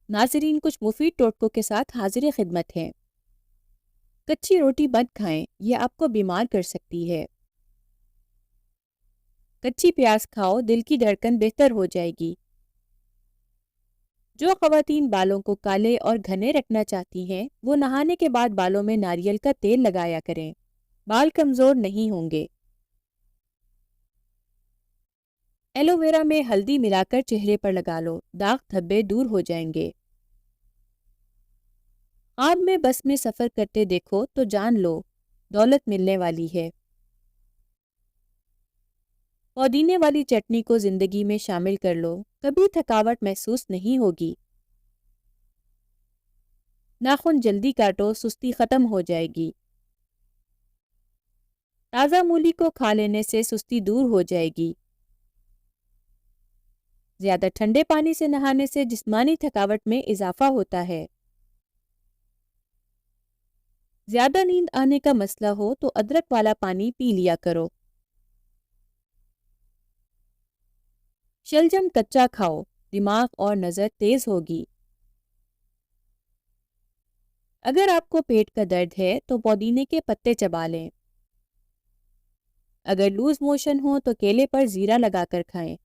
नाज़रीन, कुछ मुफीद टोटकों के साथ हाजिर खिदमत हैं। कच्ची रोटी मत खाएं, ये आपको बीमार कर सकती है। कच्ची प्याज खाओ, दिल की धड़कन बेहतर हो जाएगी। जो ख़वातीन बालों को काले और घने रखना चाहती हैं, वो नहाने के बाद बालों में नारियल का तेल लगाया करें। बाल कमज़ोर नहीं होंगे। एलोवेरा में हल्दी मिलाकर चेहरे पर लगा लो, दाग धब्बे दूर हो जाएंगे। ख्वाब में बस में सफ़र करते देखो तो जान लो दौलत मिलने वाली है। पुदीने वाली चटनी को ज़िंदगी में शामिल कर लो, कभी थकावट महसूस नहीं होगी। नाखून जल्दी काटो, सुस्ती ख़त्म हो जाएगी। ताज़ा मूली को खा लेने से सुस्ती दूर हो जाएगी। ज़्यादा ठंडे पानी से नहाने से जिस्मानी थकावट में इजाफा होता है। ज़्यादा नींद आने का मसला हो तो अदरक वाला पानी पी लिया करो। शलजम कच्चा खाओ, दिमाग और नज़र तेज़ होगी। अगर आपको पेट का दर्द है तो पुदीने के पत्ते चबा लें। अगर लूज मोशन हो तो केले पर ज़ीरा लगाकर खाएं।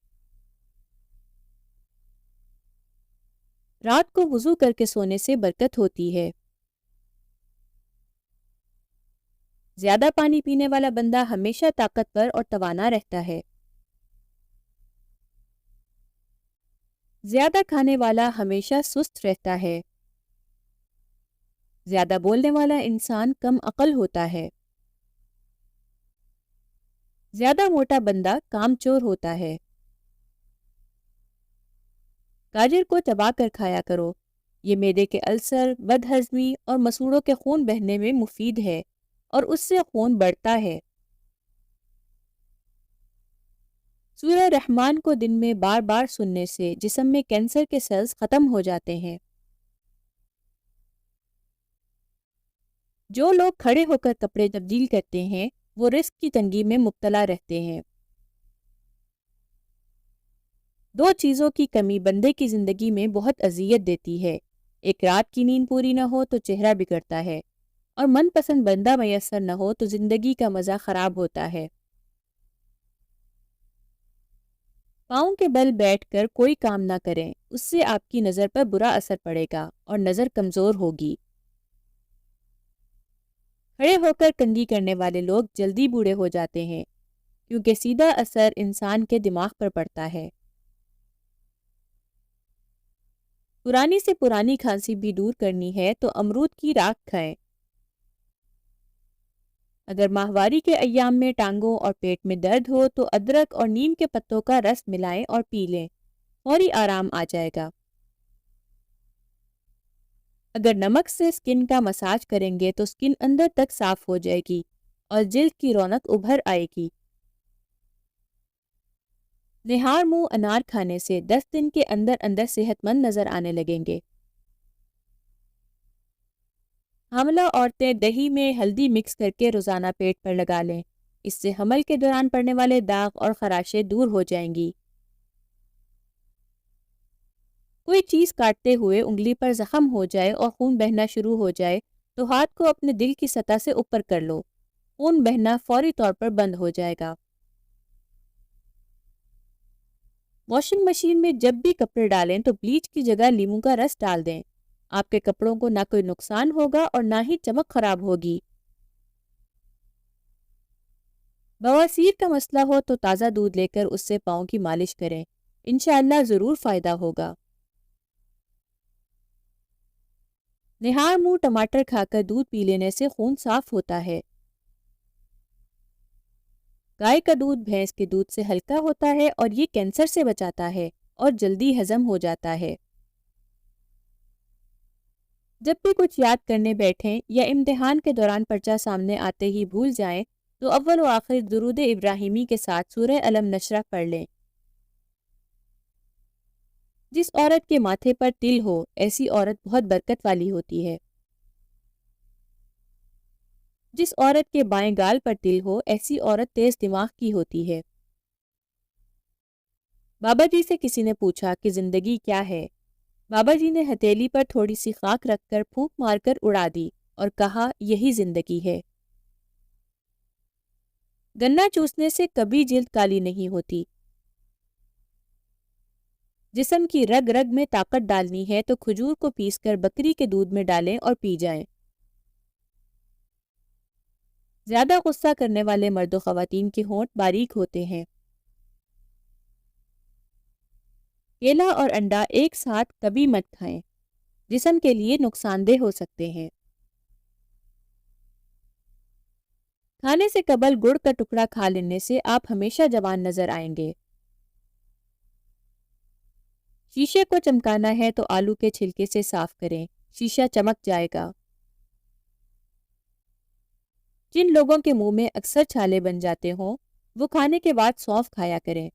रात को वुज़ू करके सोने से बरकत होती है। ज़्यादा पानी पीने वाला बंदा हमेशा ताकतवर और तवाना रहता है। ज़्यादा खाने वाला हमेशा सुस्त रहता है। ज़्यादा बोलने वाला इंसान कम अक्ल होता है। ज़्यादा मोटा बंदा कामचोर होता है। गाजर को चबा कर खाया करो, ये मैदे के अल्सर, बदहज़मी और मसूड़ों के खून बहने में मुफीद है और उससे खून बढ़ता है। सूरह रहमान को दिन में बार बार सुनने से जिस्म में कैंसर के सेल्स ख़त्म हो जाते हैं। जो लोग खड़े होकर कपड़े तब्दील करते हैं वो रिस्क की तंगी में मुब्तला रहते हैं। दो चीज़ों की कमी बंदे की ज़िंदगी में बहुत अजियत देती है। एक रात की नींद पूरी न हो तो चेहरा बिगड़ता है और मनपसंद बंदा मैसर न हो तो ज़िंदगी का मज़ा ख़राब होता है। पाँव के बल बैठकर कोई काम ना करें, उससे आपकी नज़र पर बुरा असर पड़ेगा और नज़र कमज़ोर होगी। खड़े होकर कंघी करने वाले लोग जल्दी बूढ़े हो जाते हैं क्योंकि सीधा असर इंसान के दिमाग पर पड़ता है। पुरानी से पुरानी खांसी भी दूर करनी है तो अमरूद की राख खाएं। अगर माहवारी के अय्याम में टांगों और पेट में दर्द हो तो अदरक और नीम के पत्तों का रस मिलाएं और पी लें, फौरी आराम आ जाएगा। अगर नमक से स्किन का मसाज करेंगे तो स्किन अंदर तक साफ हो जाएगी और जिल्द की रौनक उभर आएगी। निहार मुंह अनार खाने से 10 दिन के अंदर अंदर सेहतमंद नजर आने लगेंगे। हामला औरतें दही में हल्दी मिक्स करके रोजाना पेट पर लगा लें, इससे हमल के दौरान पड़ने वाले दाग और खराशें दूर हो जाएंगी। कोई चीज़ काटते हुए उंगली पर जख्म हो जाए और खून बहना शुरू हो जाए तो हाथ को अपने दिल की सतह से ऊपर कर लो, खून बहना फौरी तौर पर बंद हो जाएगा। वॉशिंग मशीन में जब भी कपड़े डालें तो ब्लीच की जगह नींबू का रस डाल दें। आपके कपड़ों को ना कोई नुकसान होगा और ना ही चमक खराब होगी। बवासीर का मसला हो तो ताज़ा दूध लेकर उससे पाँव की मालिश करें, इंशाअल्लाह ज़रूर फ़ायदा होगा। निहार मुंह टमाटर खाकर दूध पी लेने से खून साफ होता है। गाय का दूध भैंस के दूध से हल्का होता है और ये कैंसर से बचाता है और जल्दी हजम हो जाता है। जब भी कुछ याद करने बैठें या इम्तिहान के दौरान पर्चा सामने आते ही भूल जाएं तो अव्वल व आखिर दुरूद इब्राहिमी के साथ सूरह अलम नशरा पढ़ लें। जिस औरत के माथे पर तिल हो ऐसी औरत बहुत बरकत वाली होती है। जिस औरत के बाएं गाल पर तिल हो ऐसी औरत तेज दिमाग की होती है। बाबा जी से किसी ने पूछा कि जिंदगी क्या है। بابا جی نے ہتھیلی پر تھوڑی سی خاک رکھ کر پھونک مار کر اڑا دی اور کہا یہی زندگی ہے۔ گنا چوسنے سے کبھی جلد کالی نہیں ہوتی۔ جسم کی رگ رگ میں طاقت ڈالنی ہے تو کھجور کو پیس کر بکری کے دودھ میں ڈالیں اور پی جائیں۔ زیادہ غصہ کرنے والے مرد و خواتین کے ہونٹ باریک ہوتے ہیں۔ کیلا اور انڈا ایک ساتھ کبھی مت کھائیں، جسم کے لیے نقصان دہ ہو سکتے ہیں۔ کھانے سے قبل گڑ کا ٹکڑا کھا لینے سے آپ ہمیشہ جوان نظر آئیں گے۔ شیشے کو چمکانا ہے تو آلو کے چھلکے سے صاف کریں، شیشہ چمک جائے گا۔ جن لوگوں کے منہ میں اکثر چھالے بن جاتے ہوں وہ کھانے کے بعد سونف کھایا کریں۔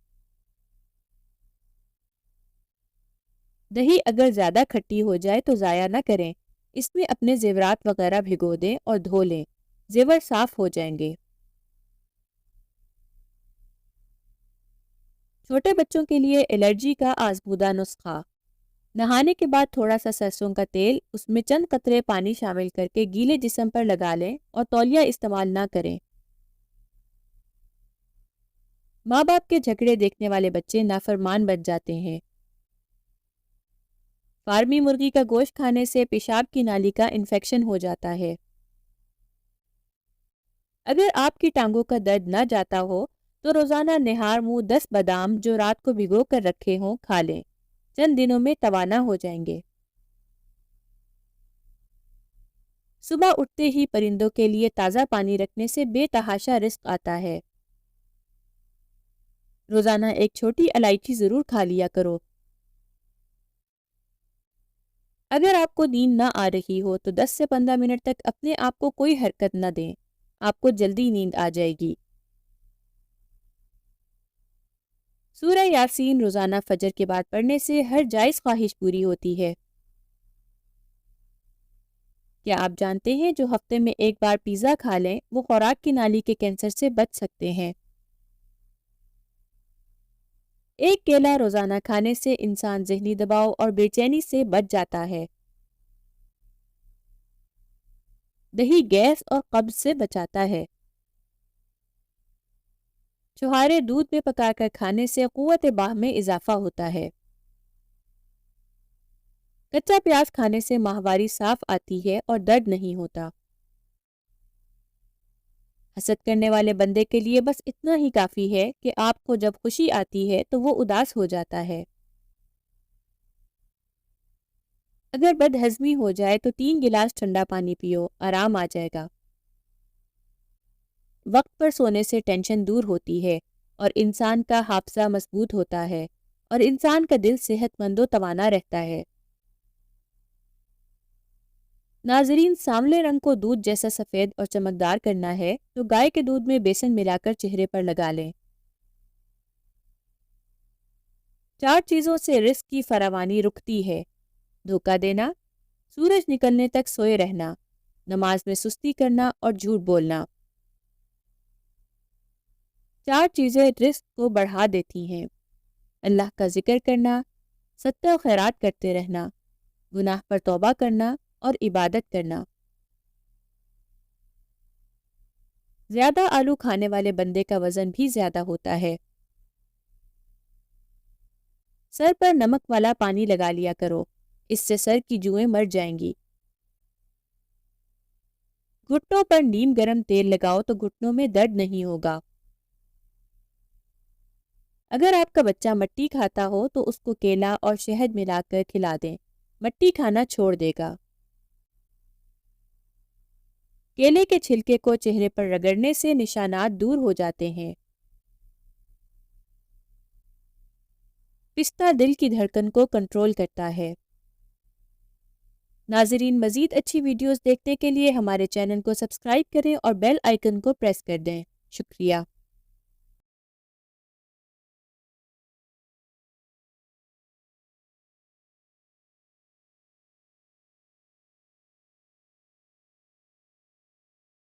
دہی اگر زیادہ کھٹی ہو جائے تو ضائع نہ کریں، اس میں اپنے زیورات وغیرہ بھگو دیں اور دھو لیں، زیور صاف ہو جائیں گے۔ چھوٹے بچوں کے لیے الرجی کا آزمودہ نسخہ: نہانے کے بعد تھوڑا سا سرسوں کا تیل، اس میں چند قطرے پانی شامل کر کے گیلے جسم پر لگا لیں اور تولیہ استعمال نہ کریں۔ ماں باپ کے جھگڑے دیکھنے والے بچے نافرمان بن جاتے ہیں۔ فارمی مرغی کا گوشت کھانے سے پیشاب کی نالی کا انفیکشن ہو جاتا ہے۔ اگر آپ کی ٹانگوں کا درد نہ جاتا ہو تو روزانہ نہار منہ 10 بادام جو رات کو بھگو کر رکھے ہوں کھا لیں، چند دنوں میں توانا ہو جائیں گے۔ صبح اٹھتے ہی پرندوں کے لیے تازہ پانی رکھنے سے بے تحاشا رزق آتا ہے۔ روزانہ ایک چھوٹی الائچی ضرور کھا لیا کرو۔ اگر آپ کو نیند نہ آ رہی ہو تو 10 سے 15 منٹ تک اپنے آپ کو کوئی حرکت نہ دیں، آپ کو جلدی نیند آ جائے گی۔ سورہ یاسین روزانہ فجر کے بعد پڑھنے سے ہر جائز خواہش پوری ہوتی ہے۔ کیا آپ جانتے ہیں جو ہفتے میں ایک بار پیزا کھا لیں وہ خوراک کی نالی کے کینسر سے بچ سکتے ہیں؟ ایک کیلا روزانہ کھانے سے انسان ذہنی دباؤ اور بے چینی سے بچ جاتا ہے۔ دہی گیس اور قبض سے بچاتا ہے۔ چھہارے دودھ میں پکا کر کھانے سے قوت باہ میں اضافہ ہوتا ہے۔ کچا پیاز کھانے سے ماہواری صاف آتی ہے اور درد نہیں ہوتا۔ حسد کرنے والے بندے کے لیے بس اتنا ہی کافی ہے کہ آپ کو جب خوشی آتی ہے تو وہ اداس ہو جاتا ہے۔ اگر بد ہضمی ہو جائے تو 3 گلاس ٹھنڈا پانی پیو، آرام آ جائے گا۔ وقت پر سونے سے ٹینشن دور ہوتی ہے اور انسان کا حافظہ مضبوط ہوتا ہے اور انسان کا دل صحت مند و توانا رہتا ہے۔ ناظرین، سانولے رنگ کو دودھ جیسا سفید اور چمکدار کرنا ہے تو گائے کے دودھ میں بیسن ملا کر چہرے پر لگا لیں۔ 4 چیزوں سے رزق کی فراوانی رکتی ہے: دھوکہ دینا، سورج نکلنے تک سوئے رہنا، نماز میں سستی کرنا اور جھوٹ بولنا۔ 4 چیزیں رزق کو بڑھا دیتی ہیں: اللہ کا ذکر کرنا، صدقہ و خیرات کرتے رہنا، گناہ پر توبہ کرنا اور عبادت کرنا۔ زیادہ آلو کھانے والے بندے کا وزن بھی زیادہ ہوتا ہے۔ سر پر نمک والا پانی لگا لیا کرو، اس سے سر کی جوئیں مر جائیں گی۔ گھٹنوں پر نیم گرم تیل لگاؤ تو گھٹنوں میں درد نہیں ہوگا۔ اگر آپ کا بچہ مٹی کھاتا ہو تو اس کو کیلا اور شہد ملا کر کھلا دیں، مٹی کھانا چھوڑ دے گا۔ کیلے کے چھلکے کو چہرے پر رگڑنے سے نشانات دور ہو جاتے ہیں۔ پستہ دل کی دھڑکن کو کنٹرول کرتا ہے۔ ناظرین، مزید اچھی ویڈیوز دیکھنے کے لیے ہمارے چینل کو سبسکرائب کریں اور بیل آئیکن کو پریس کر دیں۔ شکریہ۔